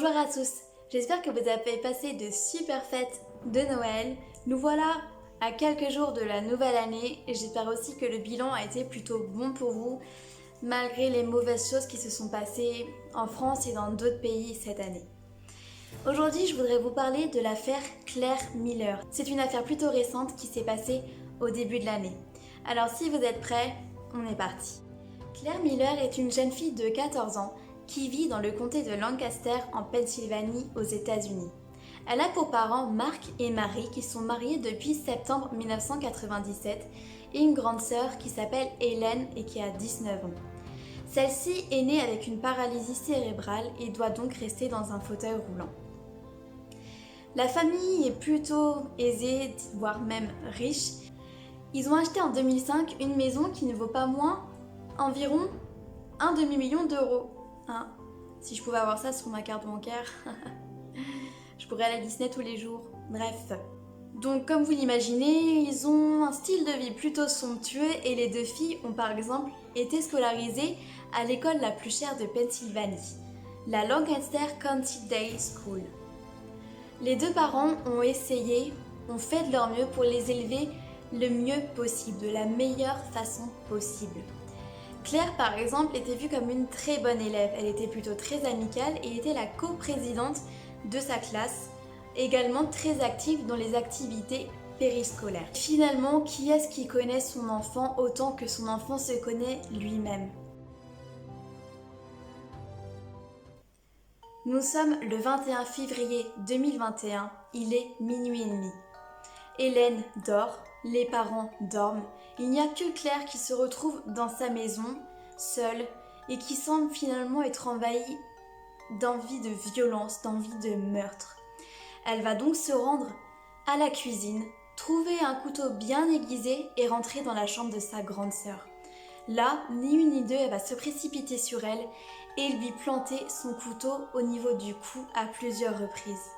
Bonjour à tous, j'espère que vous avez passé de super fêtes de Noël. Nous voilà à quelques jours de la nouvelle année et j'espère aussi que le bilan a été plutôt bon pour vous, malgré les mauvaises choses qui se sont passées en France et dans d'autres pays cette année. Aujourd'hui, je voudrais vous parler de l'affaire Claire Miller. C'est une affaire plutôt récente qui s'est passée au début de l'année. Alors si vous êtes prêts, on est parti. Claire Miller est une jeune fille de 14 ans qui vit dans le comté de Lancaster en Pennsylvanie aux États-Unis. Elle a pour parents Mark et Mary qui sont mariés depuis septembre 1997 et une grande sœur qui s'appelle Hélène et qui a 19 ans. Celle-ci est née avec une paralysie cérébrale et doit donc rester dans un fauteuil roulant. La famille est plutôt aisée, voire même riche. Ils ont acheté en 2005 une maison qui ne vaut pas moins environ un demi-million d'euros. Hein, si je pouvais avoir ça sur ma carte bancaire, je pourrais aller à Disney tous les jours. Bref. Donc comme vous l'imaginez, ils ont un style de vie plutôt somptueux et les deux filles ont par exemple été scolarisées à l'école la plus chère de Pennsylvanie, la Lancaster County Day School. Les deux parents ont fait de leur mieux pour les élever le mieux possible, de la meilleure façon possible. Claire, par exemple, était vue comme une très bonne élève. Elle était plutôt très amicale et était la coprésidente de sa classe, également très active dans les activités périscolaires. Finalement, qui est-ce qui connaît son enfant autant que son enfant se connaît lui-même? Nous sommes le 21 février 2021, il est minuit et demi. Hélène dort, les parents dorment, il n'y a que Claire qui se retrouve dans sa maison, seule, et qui semble finalement être envahie d'envie de violence, d'envie de meurtre. Elle va donc se rendre à la cuisine, trouver un couteau bien aiguisé et rentrer dans la chambre de sa grande sœur. Là, ni une ni deux, elle va se précipiter sur elle et lui planter son couteau au niveau du cou à plusieurs reprises.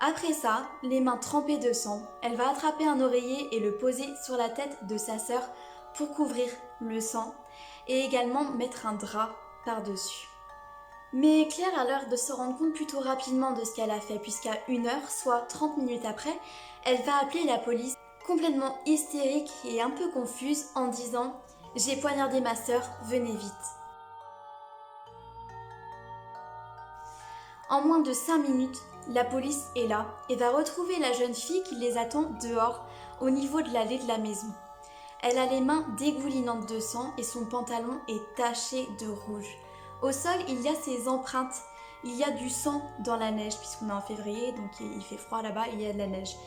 Après ça, les mains trempées de sang, elle va attraper un oreiller et le poser sur la tête de sa sœur pour couvrir le sang et également mettre un drap par-dessus. Mais Claire a l'air de se rendre compte plutôt rapidement de ce qu'elle a fait puisqu'à 1 heure, soit 30 minutes après, elle va appeler la police complètement hystérique et un peu confuse en disant « J'ai poignardé ma sœur, venez vite ». En moins de 5 minutes, la police est là et va retrouver la jeune fille qui les attend dehors, au niveau de l'allée de la maison. Elle a les mains dégoulinantes de sang et son pantalon est taché de rouge. Au sol, il y a ses empreintes. Il y a du sang dans la neige, puisqu'on est en février, donc il fait froid là-bas, il y a de la neige.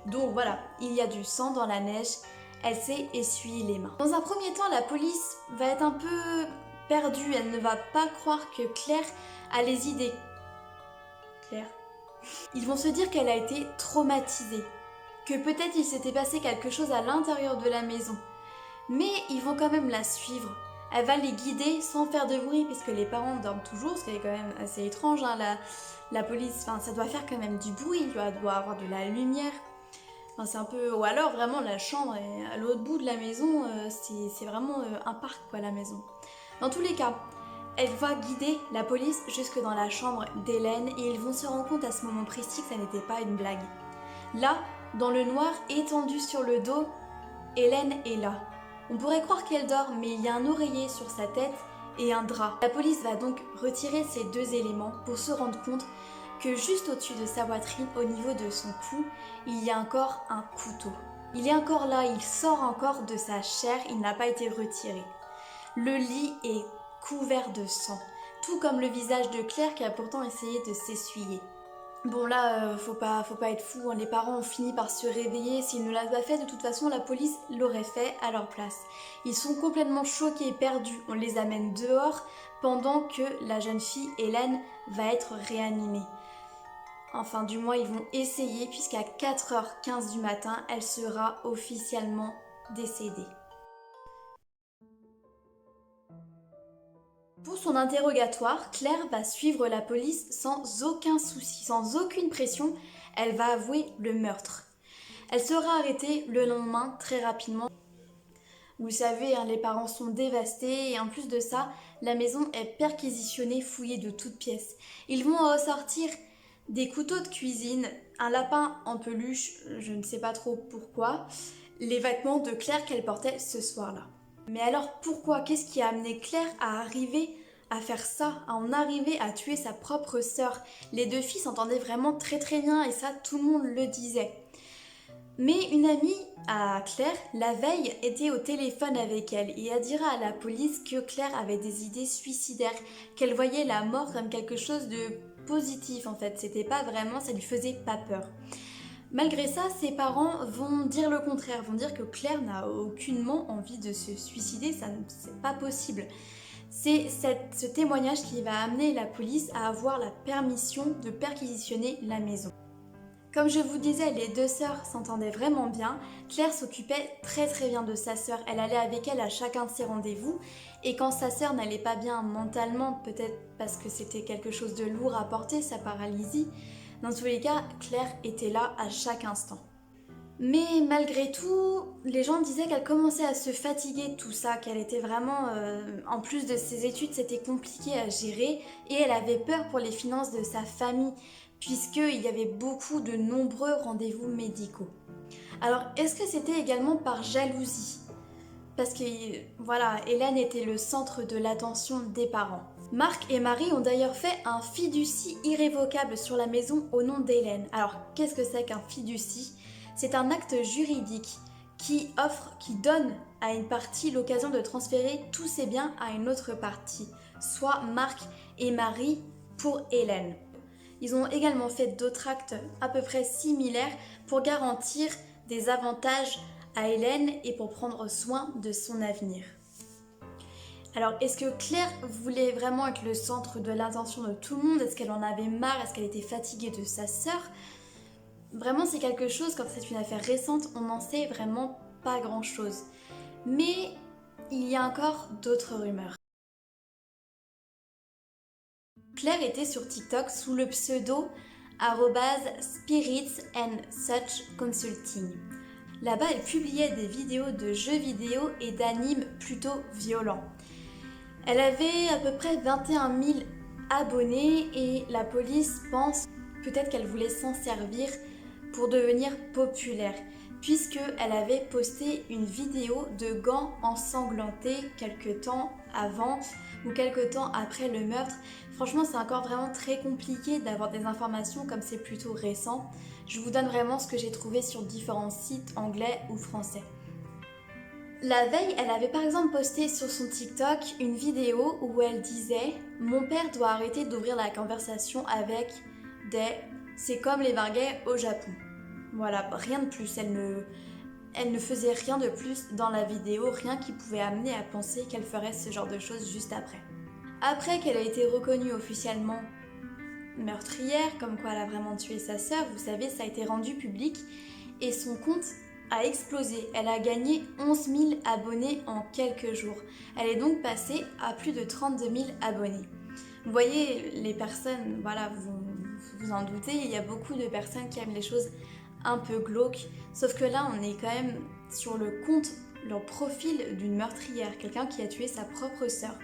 Donc voilà, il y a du sang dans la neige. Elle s'est essuyée les mains. Dans un premier temps, la police va être un peu perdue. Elle ne va pas croire que Claire a les idées. Claire. Ils vont se dire qu'elle a été traumatisée, que peut-être il s'était passé quelque chose à l'intérieur de la maison. Mais ils vont quand même la suivre. Elle va les guider sans faire de bruit, puisque les parents dorment toujours, ce qui est quand même assez étrange. Hein, la police, enfin, ça doit faire quand même du bruit, il doit avoir de la lumière. Enfin, c'est un peu... Ou alors vraiment la chambre est à l'autre bout de la maison, c'est vraiment un parc quoi la maison. Dans tous les cas, elle va guider la police jusque dans la chambre d'Hélène et ils vont se rendre compte à ce moment précis que ça n'était pas une blague. Là, dans le noir, étendue sur le dos, Hélène est là. On pourrait croire qu'elle dort, mais il y a un oreiller sur sa tête et un drap. La police va donc retirer ces deux éléments pour se rendre compte que juste au-dessus de sa poitrine, au niveau de son cou, il y a encore un couteau. Il est encore là, il sort encore de sa chair, il n'a pas été retiré. Le lit est couvert de sang, tout comme le visage de Claire qui a pourtant essayé de s'essuyer. Bon là, faut pas être fou, hein. Les parents ont fini par se réveiller, s'ils ne l'avaient pas fait, de toute façon la police l'aurait fait à leur place. Ils sont complètement choqués et perdus, on les amène dehors pendant que la jeune fille Hélène va être réanimée. Enfin du moins ils vont essayer puisqu'à 4h15 du matin, elle sera officiellement décédée. Pour son interrogatoire, Claire va suivre la police sans aucun souci, sans aucune pression, elle va avouer le meurtre. Elle sera arrêtée le lendemain très rapidement. Vous savez, hein, les parents sont dévastés et en plus de ça, la maison est perquisitionnée, fouillée de toutes pièces. Ils vont ressortir des couteaux de cuisine, un lapin en peluche, je ne sais pas trop pourquoi, les vêtements de Claire qu'elle portait ce soir-là. Mais alors pourquoi? Qu'est-ce qui a amené Claire à arriver à faire ça, à en arriver à tuer sa propre sœur? Les deux filles s'entendaient vraiment très très bien et ça tout le monde le disait. Mais une amie à Claire, la veille, était au téléphone avec elle et a dit à la police que Claire avait des idées suicidaires, qu'elle voyait la mort comme quelque chose de positif en fait, c'était pas vraiment, ça lui faisait pas peur. Malgré ça, ses parents vont dire le contraire, vont dire que Claire n'a aucunement envie de se suicider, ça c'est pas possible. C'est ce témoignage qui va amener la police à avoir la permission de perquisitionner la maison. Comme je vous disais, les deux sœurs s'entendaient vraiment bien. Claire s'occupait très très bien de sa sœur. Elle allait avec elle à chacun de ses rendez-vous. Et quand sa sœur n'allait pas bien mentalement, peut-être parce que c'était quelque chose de lourd à porter, sa paralysie, dans tous les cas, Claire était là à chaque instant. Mais malgré tout, les gens disaient qu'elle commençait à se fatiguer de tout ça, qu'elle était vraiment, en plus de ses études, c'était compliqué à gérer et elle avait peur pour les finances de sa famille, puisqu'il y avait beaucoup de nombreux rendez-vous médicaux. Alors, est-ce que c'était également par jalousie? Parce que, voilà, Hélène était le centre de l'attention des parents. Marc et Marie ont d'ailleurs fait un fiducie irrévocable sur la maison au nom d'Hélène. Alors, qu'est-ce que c'est qu'un fiducie? C'est un acte juridique qui donne à une partie l'occasion de transférer tous ses biens à une autre partie, soit Marc et Marie pour Hélène. Ils ont également fait d'autres actes à peu près similaires pour garantir des avantages à Hélène et pour prendre soin de son avenir. Alors, est-ce que Claire voulait vraiment être le centre de l'attention de tout le monde? Est-ce qu'elle en avait marre? Est-ce qu'elle était fatiguée de sa sœur? Vraiment, c'est quelque chose, quand c'est une affaire récente, on n'en sait vraiment pas grand-chose. Mais il y a encore d'autres rumeurs. Claire était sur TikTok sous le pseudo @spirits and such consulting. Là-bas, elle publiait des vidéos de jeux vidéo et d'animes plutôt violents. Elle avait à peu près 21 000 abonnés et la police pense peut-être qu'elle voulait s'en servir pour devenir populaire, puisqu'elle avait posté une vidéo de gants ensanglantés quelque temps avant ou quelque temps après le meurtre. Franchement, c'est encore vraiment très compliqué d'avoir des informations comme c'est plutôt récent. Je vous donne vraiment ce que j'ai trouvé sur différents sites anglais ou français. La veille, elle avait par exemple posté sur son TikTok une vidéo où elle disait « Mon père doit arrêter d'ouvrir la conversation avec des... c'est comme les Varguais au Japon ». Voilà, rien de plus, elle ne faisait rien de plus dans la vidéo, rien qui pouvait amener à penser qu'elle ferait ce genre de choses juste après. Après qu'elle a été reconnue officiellement meurtrière, comme quoi elle a vraiment tué sa sœur, vous savez, ça a été rendu public et son compte a explosé. Elle a gagné 11 000 abonnés en quelques jours. Elle est donc passée à plus de 32 000 abonnés. Vous voyez, les personnes, voilà, vous en doutez, il y a beaucoup de personnes qui aiment les choses un peu glauques, sauf que là, on est quand même sur le compte, le profil d'une meurtrière, quelqu'un qui a tué sa propre sœur.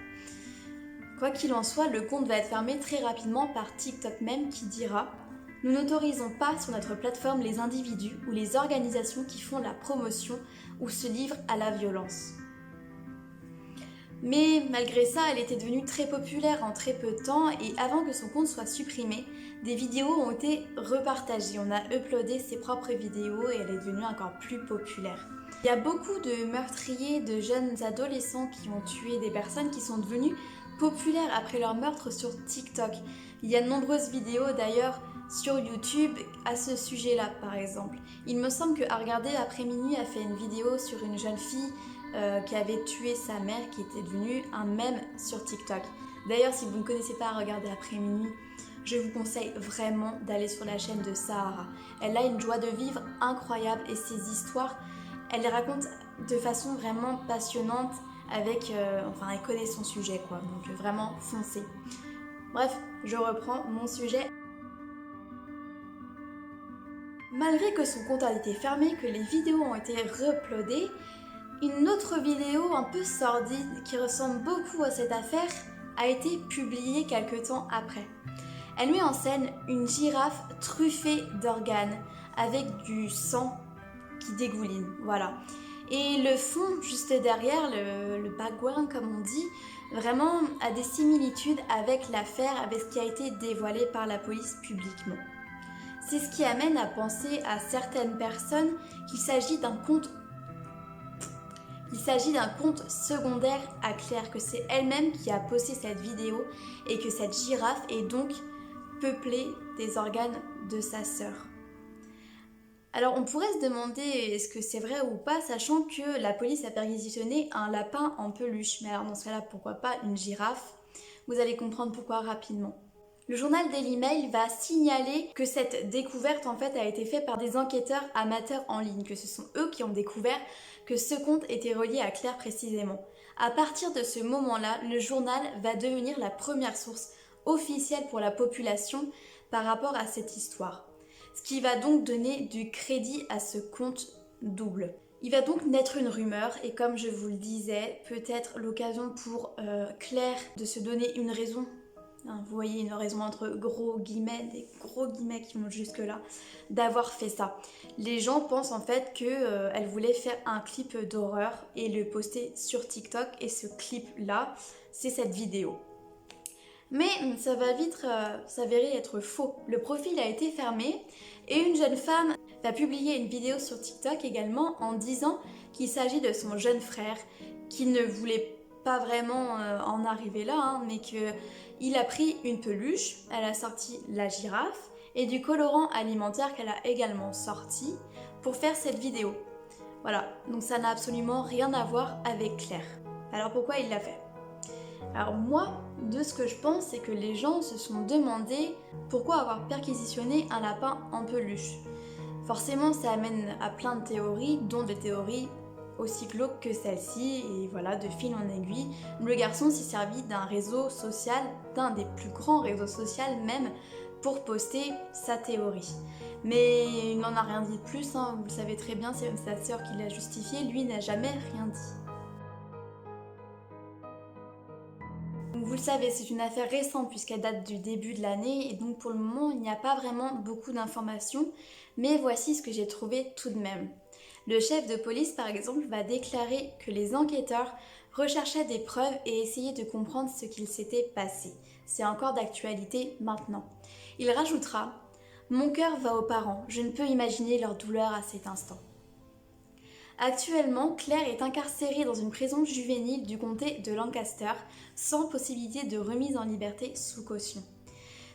Quoi qu'il en soit, le compte va être fermé très rapidement par TikTok même qui dira « Nous n'autorisons pas sur notre plateforme les individus ou les organisations qui font la promotion ou se livrent à la violence. » Mais malgré ça, elle était devenue très populaire en très peu de temps et avant que son compte soit supprimé, des vidéos ont été repartagées. On a uploadé ses propres vidéos et elle est devenue encore plus populaire. Il y a beaucoup de meurtriers, de jeunes adolescents qui ont tué des personnes qui sont devenues populaires après leur meurtre sur TikTok. Il y a de nombreuses vidéos d'ailleurs sur YouTube à ce sujet-là par exemple. Il me semble que À regarder après minuit a fait une vidéo sur une jeune fille qui avait tué sa mère, qui était devenue un mème sur TikTok. D'ailleurs, si vous ne connaissez pas À regarder après minuit, je vous conseille vraiment d'aller sur la chaîne de Sahara. Elle a une joie de vivre incroyable et ses histoires, elle les raconte de façon vraiment passionnante avec... elle connaît son sujet quoi, donc vraiment foncez. Bref, je reprends mon sujet. Malgré que son compte a été fermé, que les vidéos ont été re-uploadées, Une autre vidéo un peu sordide qui ressemble beaucoup à cette affaire a été publiée quelque temps après. Elle met en scène une girafe truffée d'organes avec du sang qui dégouline, voilà. Et le fond, juste derrière, le background comme on dit, vraiment a des similitudes avec l'affaire, avec ce qui a été dévoilé par la police publiquement. C'est ce qui amène à penser à certaines personnes qu'il s'agit d'un conte secondaire à Claire, que c'est elle-même qui a posté cette vidéo et que cette girafe est donc peuplée des organes de sa sœur. Alors on pourrait se demander est-ce que c'est vrai ou pas, sachant que la police a perquisitionné un lapin en peluche. Mais alors dans ce cas-là, pourquoi pas une girafe? Vous allez comprendre pourquoi rapidement. Le journal Daily Mail va signaler que cette découverte en fait a été faite par des enquêteurs amateurs en ligne, que ce sont eux qui ont découvert que ce compte était relié à Claire précisément. À partir de ce moment-là, le journal va devenir la première source officielle pour la population par rapport à cette histoire. Ce qui va donc donner du crédit à ce compte double. Il va donc naître une rumeur et comme je vous le disais, peut-être l'occasion pour Claire de se donner une raison. Vous voyez une raison entre gros guillemets, des gros guillemets qui vont jusque là, d'avoir fait ça. Les gens pensent en fait qu'elle voulait faire un clip d'horreur et le poster sur TikTok et ce clip là, c'est cette vidéo. Mais ça va vite s'avérer être faux. Le profil a été fermé et une jeune femme va publier une vidéo sur TikTok également en disant qu'il s'agit de son jeune frère qui ne voulait pas vraiment en arriver là, mais qu'il a pris une peluche, elle a sorti la girafe et du colorant alimentaire qu'elle a également sorti pour faire cette vidéo. Voilà, donc ça n'a absolument rien à voir avec Claire. Alors pourquoi il l'a fait ? Alors moi, de ce que je pense, c'est que les gens se sont demandé pourquoi avoir perquisitionné un lapin en peluche. Forcément, ça amène à plein de théories, dont des théories aussi glauques que celle-ci, et voilà, de fil en aiguille, le garçon s'est servi d'un réseau social, d'un des plus grands réseaux sociaux même, pour poster sa théorie. Mais il n'en a rien dit de plus, vous le savez très bien, c'est même sa sœur qui l'a justifié, lui n'a jamais rien dit. Vous le savez, c'est une affaire récente puisqu'elle date du début de l'année et donc pour le moment il n'y a pas vraiment beaucoup d'informations, mais voici ce que j'ai trouvé tout de même. Le chef de police par exemple va déclarer que les enquêteurs recherchaient des preuves et essayaient de comprendre ce qu'il s'était passé. C'est encore d'actualité maintenant. Il rajoutera « Mon cœur va aux parents, je ne peux imaginer leur douleur à cet instant ». Actuellement, Claire est incarcérée dans une prison juvénile du comté de Lancaster, sans possibilité de remise en liberté sous caution.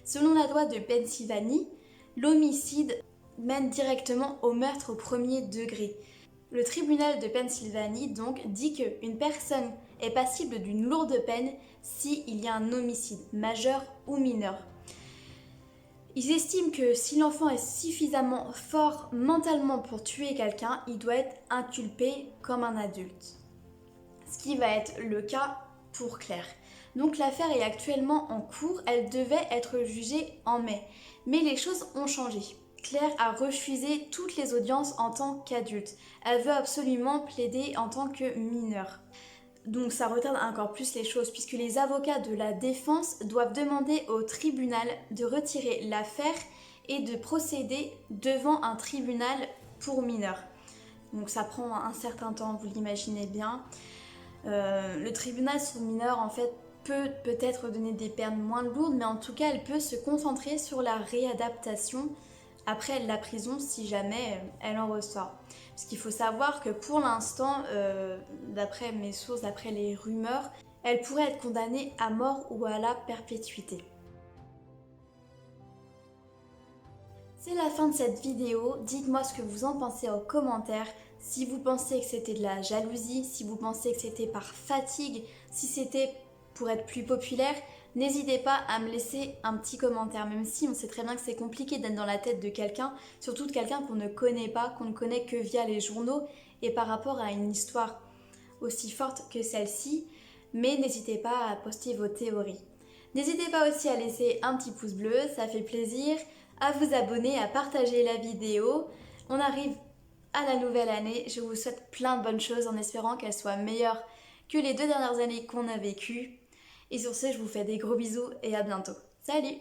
Selon la loi de Pennsylvanie, l'homicide mène directement au meurtre au premier degré. Le tribunal de Pennsylvanie donc dit qu'une personne est passible d'une lourde peine s'il y a un homicide majeur ou mineur. Ils estiment que si l'enfant est suffisamment fort mentalement pour tuer quelqu'un, il doit être inculpé comme un adulte. Ce qui va être le cas pour Claire. Donc l'affaire est actuellement en cours, elle devait être jugée en mai. Mais les choses ont changé. Claire a refusé toutes les audiences en tant qu'adulte. Elle veut absolument plaider en tant que mineure. Donc ça retarde encore plus les choses puisque les avocats de la défense doivent demander au tribunal de retirer l'affaire et de procéder devant un tribunal pour mineurs. Donc ça prend un certain temps, vous l'imaginez bien. Le tribunal sur mineurs en fait peut-être donner des peines moins lourdes, mais en tout cas elle peut se concentrer sur la réadaptation après la prison si jamais elle en ressort. Parce qu'il faut savoir que pour l'instant, d'après mes sources, d'après les rumeurs, elle pourrait être condamnée à mort ou à la perpétuité. C'est la fin de cette vidéo, dites-moi ce que vous en pensez en commentaire, si vous pensez que c'était de la jalousie, si vous pensez que c'était par fatigue, si c'était pour être plus populaire, n'hésitez pas à me laisser un petit commentaire, même si on sait très bien que c'est compliqué d'être dans la tête de quelqu'un, surtout de quelqu'un qu'on ne connaît pas, qu'on ne connaît que via les journaux et par rapport à une histoire aussi forte que celle-ci, mais n'hésitez pas à poster vos théories. N'hésitez pas aussi à laisser un petit pouce bleu, ça fait plaisir, à vous abonner, à partager la vidéo. On arrive à la nouvelle année. Je vous souhaite plein de bonnes choses en espérant qu'elles soient meilleures que les 2 dernières années qu'on a vécues. Et sur ce, je vous fais des gros bisous et à bientôt. Salut!